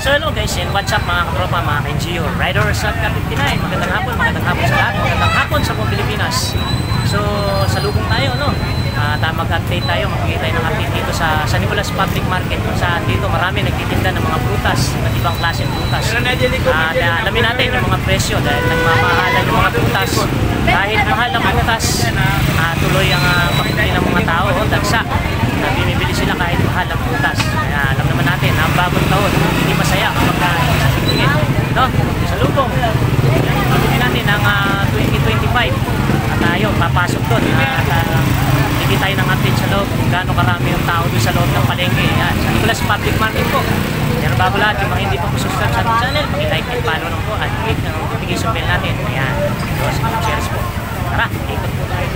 So hello guys, and what's up mga katropa, mga ka-NGO, riders at Ka-59. Magandang hapon sa buong Pilipinas. So salubong tayo, no? Mag-update tayo, magbigay tayo ng update dito sa San Nicolas Public Market. Kung saan dito marami nagtitinda ng mga prutas, at ibang klaseng prutas. Alamin natin yung mga presyo dahil nagmamahalan yung mga prutas. Kahit mahal ang prutas, tuloy ang pakibili ng mga tao o dagsa. Bumibili sila kahit mahal ang prutas. Kaya alam naman natin, ang bagong taon, hindi masaya kapag tingin, no? Sa lubong. Pagbutin natin ang 2025 at tayo papasok doon at hindi tayo ng update sa loob kung gaano karami yung tao doon sa loob ng palengke. Yan, San Nicolas Public Market po. Pero bago lahat, yung mga hindi pa po subscribe sa ating channel, like and follow lang po at click ng notification bell natin. Ayan, cheers po. Tara, ikot po tayo.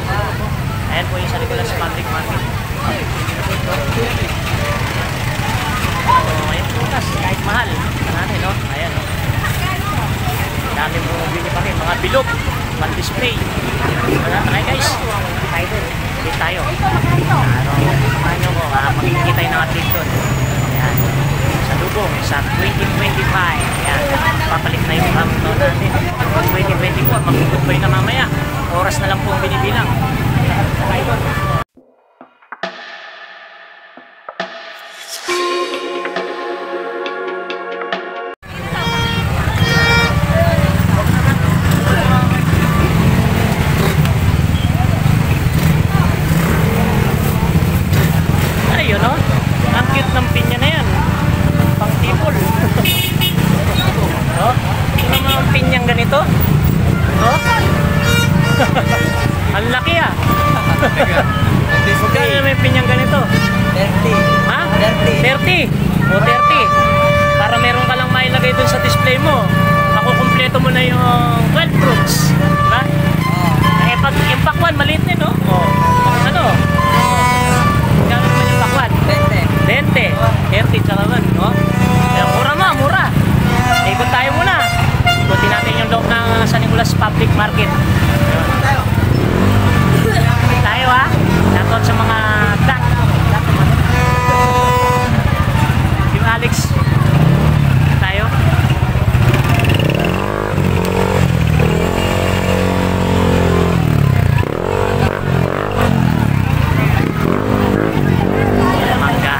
Ayan po yung San Nicolas Public Market. Ayan prutas, kahit mahal natin, no? Ayan, no? Dami po bili pa rin, mga bilog, pan-display. Tara guys, tayo doon. Bili tayo. Samahan nyo ko, makikita tayo ng update doon. Ayan, sa lubong, sa 2025. Ayan, papalit na yung hamon natin. 2024, mag-goodbye na mamaya. Oras na lang po ang binibilang. Tayo doon. Ang laki ah. Magkano na may pinyang ganito? 30. Ha? 30. 30? O 30. Para meron ka lang mailagay dun sa display mo. Makukumpleto mo na yung 12 fruits. Diba? Eh pag yung pakwan, maliit din, no? O, ano? Magkano naman yung pakwan? 20. 30 tsaka man, no? Kaya mura. Ikot tayo muna. Ikutin natin yung loob ng San Nicolas Public Market. Tayo ha. Shoutout sa mga black. Yung Alex. Tayo. Mangga.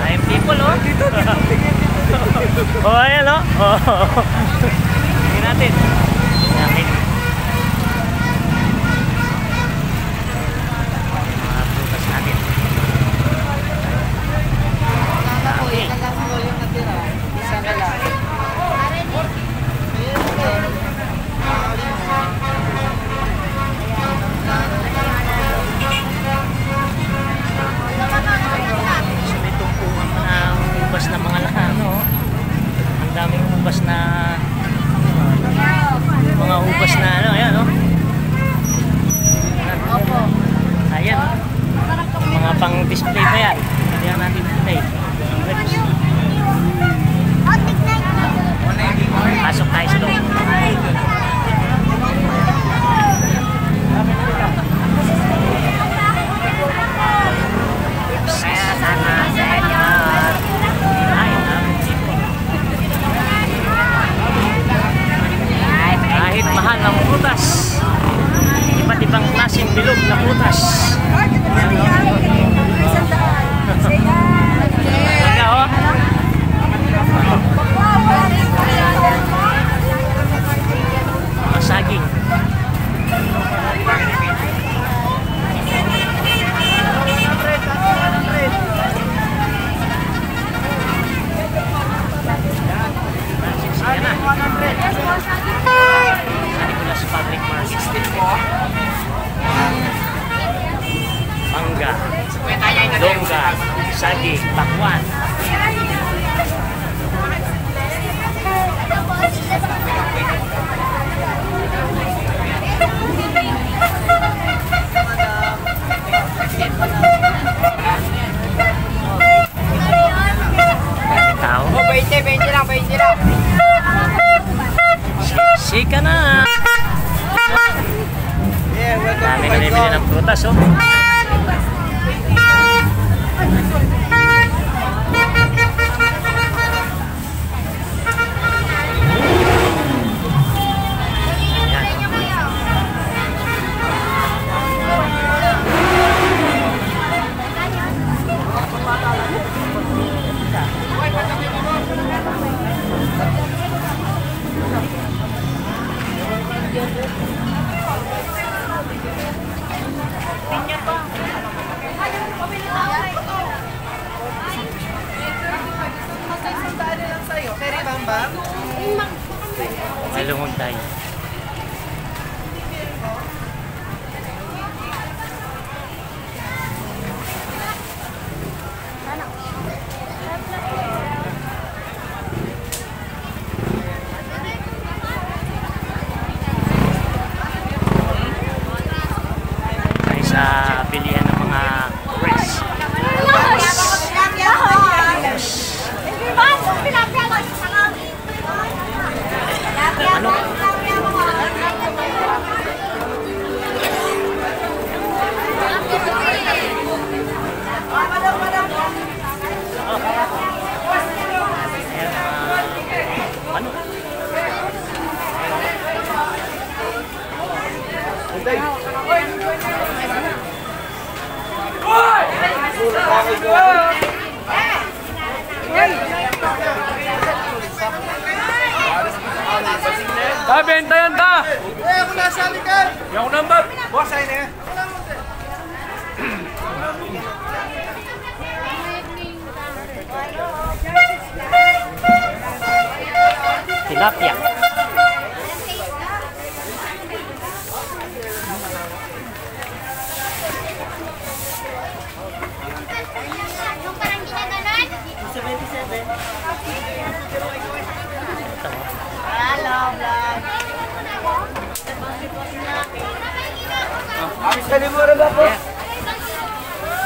Ayun people, oh. Oh, ayan, oh. Tingnan natin. Mga prutas natin. Okay. Na mga ano, ang daming ubas na mga ubas na ano, ayan, no? Ayan, mga pang display pa yan. Ayan natin display. Pasok tayo sa loob. Kahit mahal ang prutas, iba't ibang klaseng bilog na prutas. Magka, oh. Mga saging. San Nicolas Public Market. Mangga, longga, saging, pakwan. Tao. 20 lang, 20 lang. Sika na! Yeah, welcome Dami to na my nabili vlog. ng prutas, oh. May lungog tayo. Ay sa bilihan ng mga rice. Ano? Ano? Benta yan ta! Ako nasa likod! Yung number! Boss, ayun eh. Tilapia. Yung parang ginaganon? 77. Hello, vlog. Amis ka din mo rin ba po? Ayan.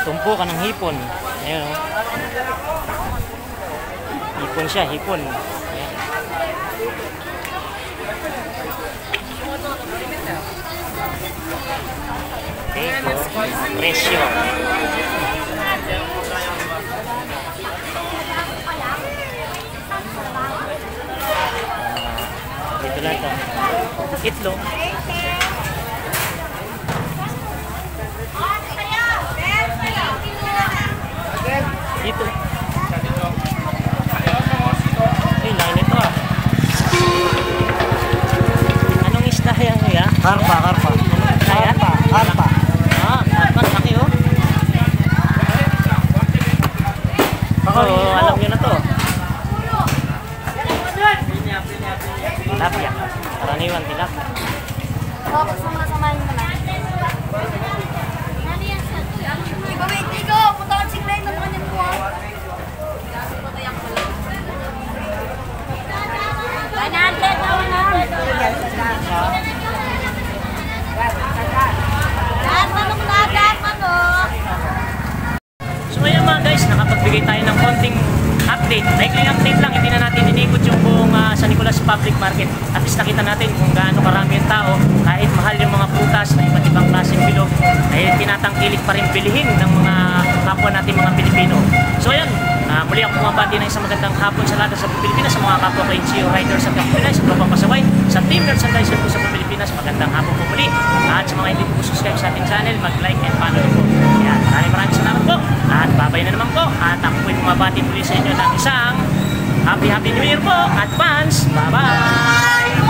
Tumpo ka ng hipon. Ayan, oh. Hipon siya, hipon. Ayan. Presyo. Dito lang ito. Itlog. Dito. Ay, lain ito ah. Anong isda yan kuya? Karpa, karpa. Ayan. Karpa. Ah, karpa. Laki oh. Oo, alam nyo na to. Tilapia. Karaniwan tilapia. Tapos sumasamahin mo na. Tigo, wait, tigo! Punta ka siglay ng kanyang buha. 100 na 100. Lahat manok na, lahat manok. So ayan mga guys, nakapagbigay tayo ng konting update. Maikling update lang, hindi na natin inikot yung buong San Nicolas Public Market. At least nakita natin kung gaano karami yung tao. Kahit mahal yung mga prutas na iba't ibang klaseng bilog, ay tinatangkilik pa rin bilihin ng mga kapwa natin mga Pilipino. So ayan, muli ako pumabati ng isang magandang hapon sa lahat sa Pilipinas, sa mga kapwa ko NGO riders sa Pilipinas, sa tropang pasaway, sa team merchandiser po sa Pilipinas, magandang hapon po muli. At sa mga hindi po subscribe sa ating channel, mag-like and follow po. Ayan, maraming salamat po. At babay na naman po. At ako po'y pumabati muli sa inyo ng isang Happy New Year po! Advance! Bye-bye!